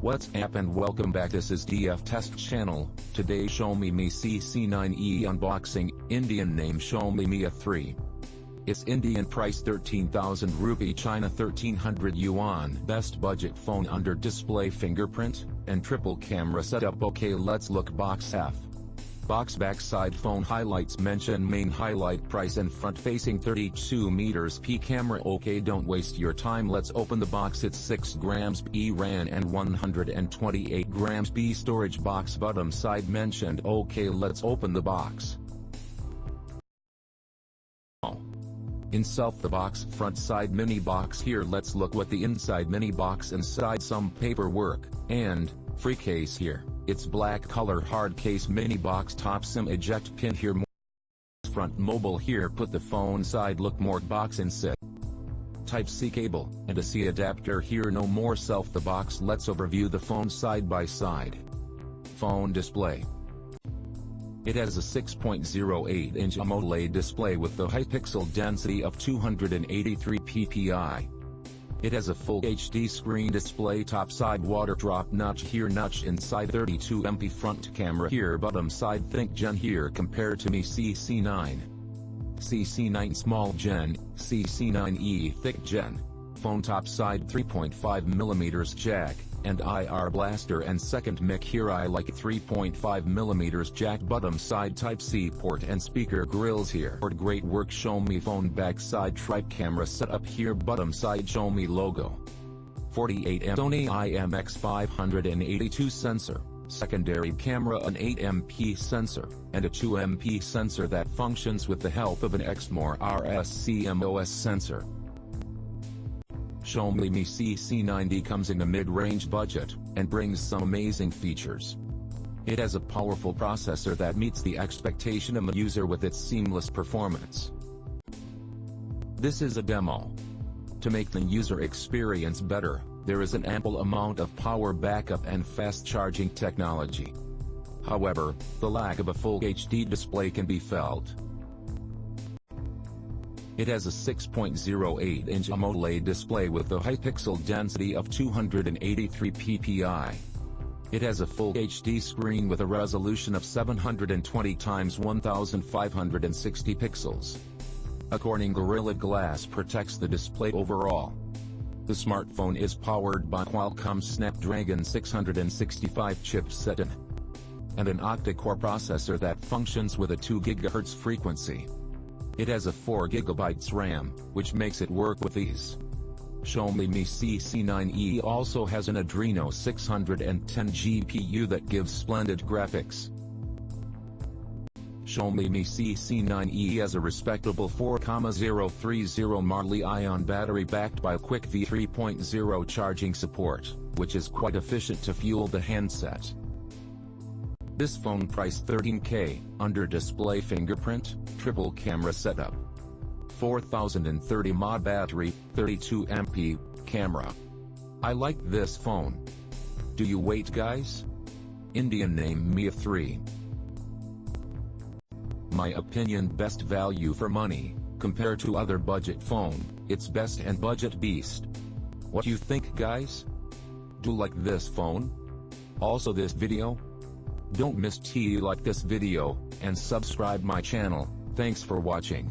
What's up and welcome back, this is DF Test Channel. Today Xiaomi Mi CC9e unboxing, Indian name Xiaomi Mi 3. Its Indian price 13,000 rupee, China 1300 yuan. Best budget phone under display fingerprint, and triple camera setup. Okay, let's look. Box F. Box backside phone highlights mention main highlight price and front facing 32 meters P camera. Okay, don't waste your time, let's open the box. It's 6 grams P RAM and 128 grams P storage. Box bottom side mentioned. Okay, let's open the box. In self the box front side mini box. Here let's look what the inside mini box inside. Some paperwork and free case here. It's black color hard case mini box. Top SIM eject pin here. Front mobile here. Put the phone side. Look more box inside. Type C cable and a C adapter here. No more self the box. Let's overview the phone side by side. Phone display. It has a 6.08-inch AMOLED display with the high pixel density of 283 ppi. It has a full HD screen display. Top side water drop notch here. Notch inside 32 MP front camera here. Bottom side think Gen here compared to Mi CC9. CC9 small Gen, CC9e thick Gen. Phone top side 3.5mm jack, and IR blaster and second mic here. I like 3.5mm jack. Bottom side Type C port and speaker grills here. Great work Xiaomi. Phone back side trip camera setup here. Bottom side Xiaomi logo. 48MP Sony IMX582 sensor. Secondary camera an 8MP sensor, and a 2MP sensor that functions with the help of an Exmor RSCMOS sensor. Xiaomi Mi CC9e comes in a mid-range budget, and brings some amazing features. It has a powerful processor that meets the expectation of the user with its seamless performance. This is a demo. To make the user experience better, there is an ample amount of power backup and fast charging technology. However, the lack of a full HD display can be felt. It has a 6.08-inch AMOLED display with a high pixel density of 283 ppi. It has a full HD screen with a resolution of 720 x 1560 pixels. According Gorilla Glass protects the display overall. The smartphone is powered by Qualcomm Snapdragon 665 chipset and an octa-core processor that functions with a 2 GHz frequency. It has a 4 GB RAM, which makes it work with ease. Xiaomi Mi CC9e also has an Adreno 610 GPU that gives splendid graphics. Xiaomi Mi CC9e has a respectable 4,030 mAh battery backed by quick V3.0 charging support, which is quite efficient to fuel the handset. This phone priced 13K, under display fingerprint, triple camera setup. 4030 mAh battery, 32 MP camera. I like this phone. Do you wait guys? Indian name Mi 3. My opinion best value for money, compared to other budget phone, it's best and budget beast. What you think guys? Do like this phone? Also this video? Don't miss to like this video, and subscribe my channel. Thanks for watching.